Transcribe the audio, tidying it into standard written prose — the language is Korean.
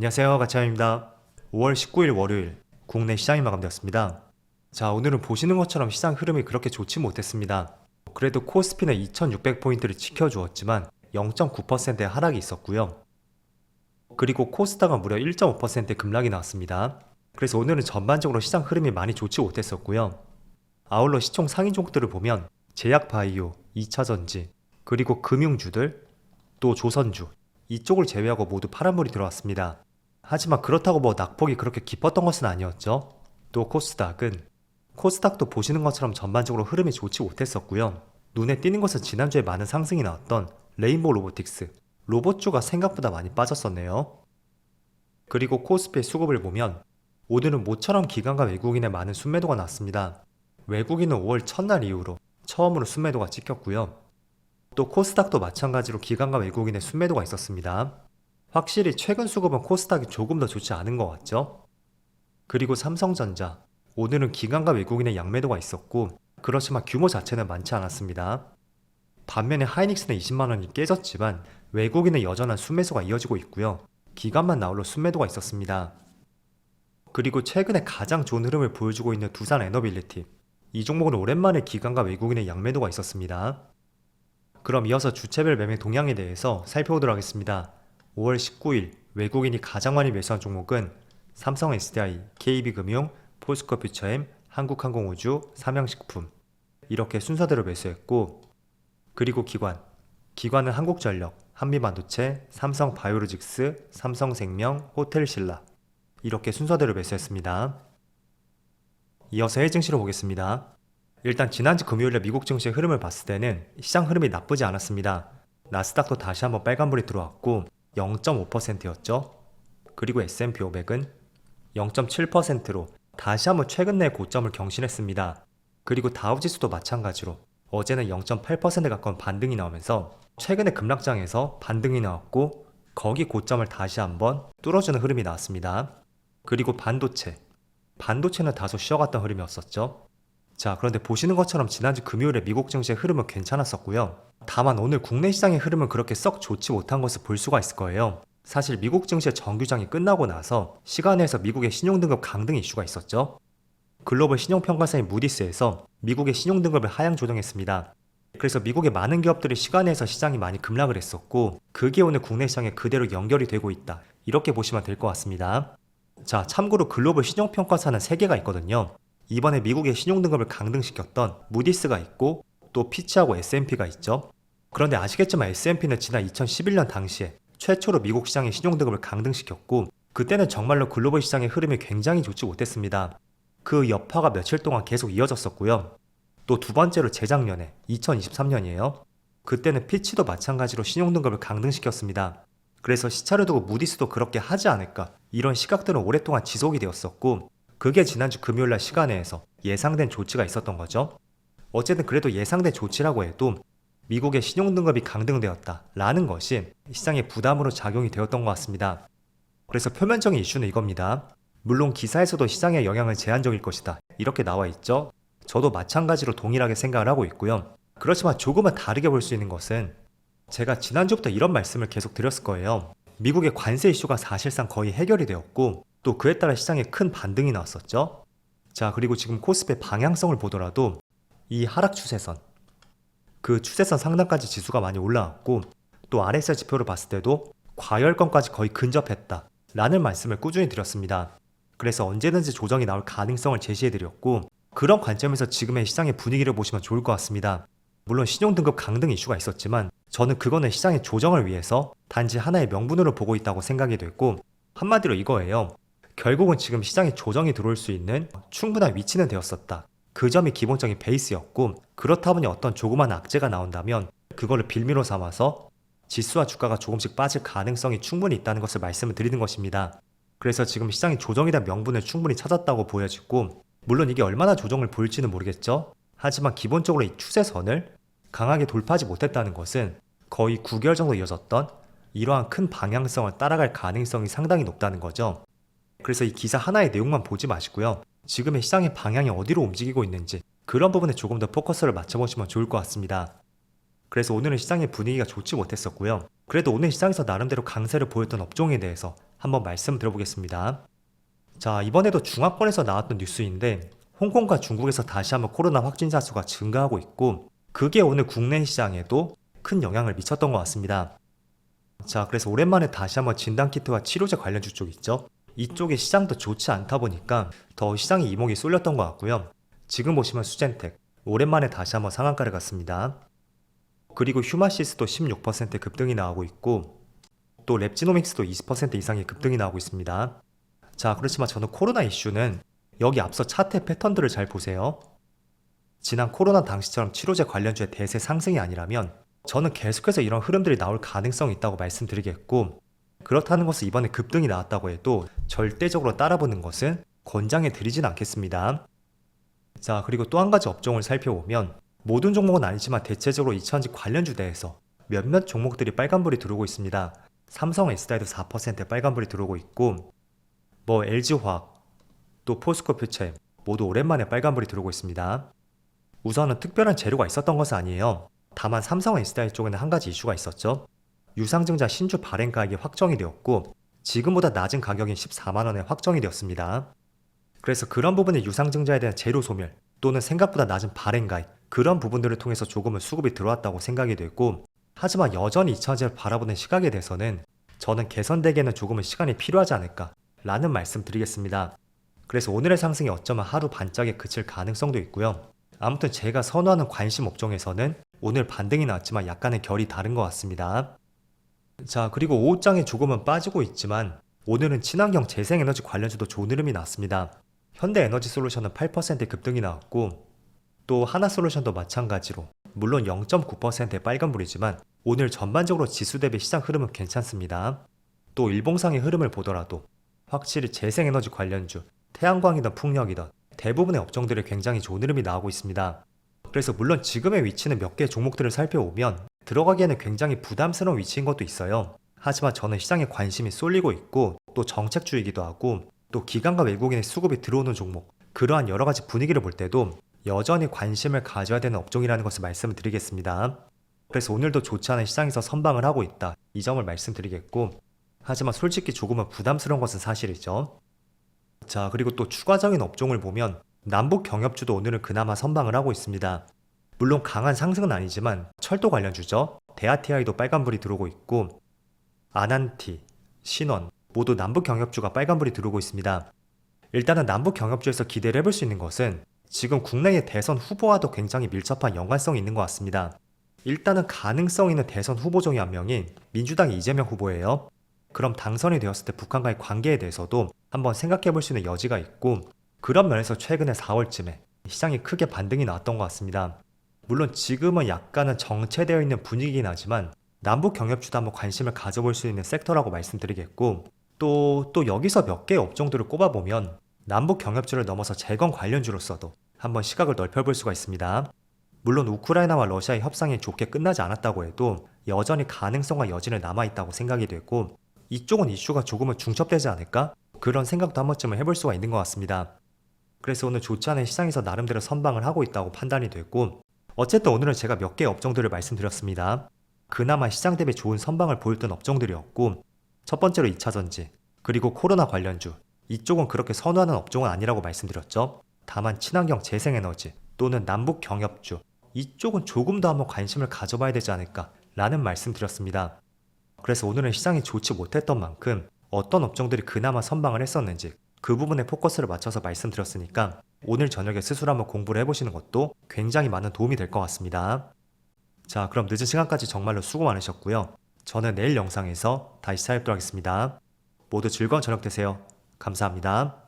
안녕하세요, 가차입니다. 5월 19일 월요일 국내 시장이 마감되었습니다. 자, 오늘은 보시는 것처럼 시장 흐름이 그렇게 좋지 못했습니다. 그래도 코스피는 2600포인트를 지켜주었지만 0.9%의 하락이 있었고요. 그리고 코스닥은 무려 1.5%의 급락이 나왔습니다. 그래서 오늘은 전반적으로 시장 흐름이 많이 좋지 못했었고요. 아울러 시총 상위 종목들을 보면 제약바이오, 2차전지, 그리고 금융주들, 또 조선주 이쪽을 제외하고 모두 파란불이 들어왔습니다. 하지만 그렇다고 뭐 낙폭이 그렇게 깊었던 것은 아니었죠. 또 코스닥도 보시는 것처럼 전반적으로 흐름이 좋지 못했었고요. 눈에 띄는 것은 지난주에 많은 상승이 나왔던 레인보우 로보틱스, 로봇주가 생각보다 많이 빠졌었네요. 그리고 코스피의 수급을 보면 오늘은 모처럼 기관과 외국인의 많은 순매도가 났습니다. 외국인은 5월 첫날 이후로 처음으로 순매도가 찍혔고요. 또 코스닥도 마찬가지로 기관과 외국인의 순매도가 있었습니다. 확실히 최근 수급은 코스닥이 조금 더 좋지 않은 것 같죠? 그리고 삼성전자, 오늘은 기관과 외국인의 양매도가 있었고 그렇지만 규모 자체는 많지 않았습니다. 반면에 하이닉스는 20만원이 깨졌지만 외국인은 여전한 순매수가 이어지고 있고요. 기관만 나홀로 순매도가 있었습니다. 그리고 최근에 가장 좋은 흐름을 보여주고 있는 두산에너빌리티, 이 종목은 오랜만에 기관과 외국인의 양매도가 있었습니다. 그럼 이어서 주체별 매매 동향에 대해서 살펴보도록 하겠습니다. 5월 19일 외국인이 가장 많이 매수한 종목은 삼성 SDI, KB금융, 포스코퓨처엠, 한국항공우주, 삼양식품 이렇게 순서대로 매수했고, 그리고 기관은 한국전력, 한미반도체, 삼성바이오로직스, 삼성생명, 호텔신라 이렇게 순서대로 매수했습니다. 이어서 해외 증시로 보겠습니다. 일단 지난주 금요일에 미국 증시의 흐름을 봤을 때는 시장 흐름이 나쁘지 않았습니다. 나스닥도 다시 한번 빨간불이 들어왔고 0.5%였죠. 그리고 S&P 500은 0.7%로 다시 한번 최근 내 고점을 경신했습니다. 그리고 다우지수도 마찬가지로 어제는 0.8% 가까운 반등이 나오면서 최근에 급락장에서 반등이 나왔고 거기 고점을 다시 한번 뚫어주는 흐름이 나왔습니다. 그리고 반도체는 다소 쉬어갔던 흐름이었었죠. 자, 그런데 보시는 것처럼 지난주 금요일에 미국 증시의 흐름은 괜찮았었고요. 다만 오늘 국내 시장의 흐름은 그렇게 썩 좋지 못한 것을 볼 수가 있을 거예요. 사실 미국 증시의 정규장이 끝나고 나서 시간에서 미국의 신용등급 강등 이슈가 있었죠. 글로벌 신용평가사인 무디스에서 미국의 신용등급을 하향 조정했습니다. 그래서 미국의 많은 기업들이 시간에서 시장이 많이 급락을 했었고 그게 오늘 국내 시장에 그대로 연결이 되고 있다, 이렇게 보시면 될 것 같습니다. 자, 참고로 글로벌 신용평가사는 3개가 있거든요. 이번에 미국의 신용등급을 강등시켰던 무디스가 있고 또 피치하고 S&P가 있죠. 그런데 아시겠지만 S&P는 지난 2011년 당시에 최초로 미국 시장의 신용등급을 강등시켰고 그때는 정말로 글로벌 시장의 흐름이 굉장히 좋지 못했습니다. 그 여파가 며칠 동안 계속 이어졌었고요. 또 두 번째로 재작년에 2023년이에요. 그때는 피치도 마찬가지로 신용등급을 강등시켰습니다. 그래서 시차를 두고 무디스도 그렇게 하지 않을까, 이런 시각들은 오랫동안 지속이 되었었고 그게 지난주 금요일날 시간회에서 예상된 조치가 있었던 거죠. 어쨌든 그래도 예상된 조치라고 해도 미국의 신용등급이 강등되었다 라는 것이 시장에 부담으로 작용이 되었던 것 같습니다. 그래서 표면적인 이슈는 이겁니다. 물론 기사에서도 시장에 영향은 제한적일 것이다, 이렇게 나와 있죠. 저도 마찬가지로 동일하게 생각을 하고 있고요. 그렇지만 조금은 다르게 볼 수 있는 것은 제가 지난주부터 이런 말씀을 계속 드렸을 거예요. 미국의 관세 이슈가 사실상 거의 해결이 되었고 또 그에 따라 시장에 큰 반등이 나왔었죠. 자, 그리고 지금 코스피의 방향성을 보더라도 이 하락 추세선, 그 추세선 상단까지 지수가 많이 올라왔고 또 RSI 지표를 봤을 때도 과열권까지 거의 근접했다 라는 말씀을 꾸준히 드렸습니다. 그래서 언제든지 조정이 나올 가능성을 제시해드렸고 그런 관점에서 지금의 시장의 분위기를 보시면 좋을 것 같습니다. 물론 신용등급 강등 이슈가 있었지만 저는 그거는 시장의 조정을 위해서 단지 하나의 명분으로 보고 있다고 생각이 됐고, 한마디로 이거예요. 결국은 지금 시장에 조정이 들어올 수 있는 충분한 위치는 되었었다. 그 점이 기본적인 베이스였고 그렇다 보니 어떤 조그만 악재가 나온다면 그거를 빌미로 삼아서 지수와 주가가 조금씩 빠질 가능성이 충분히 있다는 것을 말씀을 드리는 것입니다. 그래서 지금 시장이 조정에 대한 명분을 충분히 찾았다고 보여지고, 물론 이게 얼마나 조정을 보일지는 모르겠죠. 하지만 기본적으로 이 추세선을 강하게 돌파하지 못했다는 것은 거의 9개월 정도 이어졌던 이러한 큰 방향성을 따라갈 가능성이 상당히 높다는 거죠. 그래서 이 기사 하나의 내용만 보지 마시고요. 지금의 시장의 방향이 어디로 움직이고 있는지 그런 부분에 조금 더 포커스를 맞춰보시면 좋을 것 같습니다. 그래서 오늘은 시장의 분위기가 좋지 못했었고요. 그래도 오늘 시장에서 나름대로 강세를 보였던 업종에 대해서 한번 말씀 드려보겠습니다. 자, 이번에도 중화권에서 나왔던 뉴스인데 홍콩과 중국에서 다시 한번 코로나 확진자 수가 증가하고 있고 그게 오늘 국내 시장에도 큰 영향을 미쳤던 것 같습니다. 자, 그래서 오랜만에 다시 한번 진단키트와 치료제 관련주 쪽 있죠? 이쪽에 시장도 좋지 않다 보니까 더 시장에 이목이 쏠렸던 것 같고요. 지금 보시면 수젠텍 오랜만에 다시 한번 상한가를 갔습니다. 그리고 휴마시스도 16% 급등이 나오고 있고 또 랩지노믹스도 20% 이상의 급등이 나오고 있습니다. 자, 그렇지만 저는 코로나 이슈는 여기 앞서 차트 패턴들을 잘 보세요. 지난 코로나 당시처럼 치료제 관련주의 대세 상승이 아니라면 저는 계속해서 이런 흐름들이 나올 가능성이 있다고 말씀드리겠고 그렇다는 것은 이번에 급등이 나왔다고 해도 절대적으로 따라붙는 것은 권장해 드리진 않겠습니다. 자, 그리고 또 한 가지 업종을 살펴보면 모든 종목은 아니지만 대체적으로 2000지 관련주대에서 몇몇 종목들이 빨간불이 들어오고 있습니다. 삼성 S다이도 4% 빨간불이 들어오고 있고 LG화학 또 포스코퓨체 모두 오랜만에 빨간불이 들어오고 있습니다. 우선은 특별한 재료가 있었던 것은 아니에요. 다만 삼성 S다이 쪽에는 한 가지 이슈가 있었죠. 유상증자 신주 발행 가격이 확정이 되었고 지금보다 낮은 가격인 14만원에 확정이 되었습니다. 그래서 그런 부분의 유상증자에 대한 재료 소멸 또는 생각보다 낮은 발행 가액 그런 부분들을 통해서 조금은 수급이 들어왔다고 생각이 되고 하지만 여전히 2000지를 바라보는 시각에 대해서는 저는 개선되기에는 조금은 시간이 필요하지 않을까 라는 말씀 드리겠습니다. 그래서 오늘의 상승이 어쩌면 하루 반짝에 그칠 가능성도 있고요. 아무튼 제가 선호하는 관심 업종에서는 오늘 반등이 나왔지만 약간의 결이 다른 것 같습니다. 자, 그리고 오후장에 조금은 빠지고 있지만 오늘은 친환경 재생에너지 관련주도 좋은 흐름이 나왔습니다. 현대에너지솔루션은 8% 급등이 나왔고 또 하나솔루션도 마찬가지로 물론 0.9%의 빨간불이지만 오늘 전반적으로 지수 대비 시장 흐름은 괜찮습니다. 또 일봉상의 흐름을 보더라도 확실히 재생에너지 관련주, 태양광이든 풍력이든 대부분의 업종들이 굉장히 좋은 흐름이 나오고 있습니다. 그래서 물론 지금의 위치는 몇 개의 종목들을 살펴보면 들어가기에는 굉장히 부담스러운 위치인 것도 있어요. 하지만 저는 시장에 관심이 쏠리고 있고 또 정책주이기도 하고 또 기관과 외국인의 수급이 들어오는 종목 그러한 여러 가지 분위기를 볼 때도 여전히 관심을 가져야 되는 업종이라는 것을 말씀을 드리겠습니다. 그래서 오늘도 좋지 않은 시장에서 선방을 하고 있다 이 점을 말씀드리겠고 하지만 솔직히 조금은 부담스러운 것은 사실이죠. 자, 그리고 또 추가적인 업종을 보면 남북 경협주도 오늘은 그나마 선방을 하고 있습니다. 물론 강한 상승은 아니지만 철도 관련주죠. 대아티아이도 빨간불이 들어오고 있고 아난티, 신원 모두 남북 경협주가 빨간불이 들어오고 있습니다. 일단은 남북 경협주에서 기대를 해볼 수 있는 것은 지금 국내의 대선 후보와도 굉장히 밀접한 연관성이 있는 것 같습니다. 일단은 가능성 있는 대선 후보 중에 한 명이 민주당의 이재명 후보예요. 그럼 당선이 되었을 때 북한과의 관계에 대해서도 한번 생각해 볼 수 있는 여지가 있고 그런 면에서 최근에 4월쯤에 시장이 크게 반등이 나왔던 것 같습니다. 물론 지금은 약간은 정체되어 있는 분위기긴 하지만 남북 경협주도 한번 관심을 가져볼 수 있는 섹터라고 말씀드리겠고 또 여기서 몇 개의 업종들을 꼽아보면 남북 경협주를 넘어서 재건 관련주로서도 한번 시각을 넓혀볼 수가 있습니다. 물론 우크라이나와 러시아의 협상이 좋게 끝나지 않았다고 해도 여전히 가능성과 여지는 남아있다고 생각이 되고 이쪽은 이슈가 조금은 중첩되지 않을까? 그런 생각도 한 번쯤은 해볼 수가 있는 것 같습니다. 그래서 오늘 좋지 않은 시장에서 나름대로 선방을 하고 있다고 판단이 됐고 어쨌든 오늘은 제가 몇 개의 업종들을 말씀드렸습니다. 그나마 시장 대비 좋은 선방을 보였던 업종들이었고 첫 번째로 2차전지 그리고 코로나 관련주 이쪽은 그렇게 선호하는 업종은 아니라고 말씀드렸죠. 다만 친환경 재생에너지 또는 남북 경협주 이쪽은 조금 더 한번 관심을 가져봐야 되지 않을까 라는 말씀 드렸습니다. 그래서 오늘은 시장이 좋지 못했던 만큼 어떤 업종들이 그나마 선방을 했었는지 그 부분에 포커스를 맞춰서 말씀드렸으니까 오늘 저녁에 스스로 한번 공부를 해보시는 것도 굉장히 많은 도움이 될 것 같습니다. 자, 그럼 늦은 시간까지 정말로 수고 많으셨고요. 저는 내일 영상에서 다시 찾아뵙도록 하겠습니다. 모두 즐거운 저녁 되세요. 감사합니다.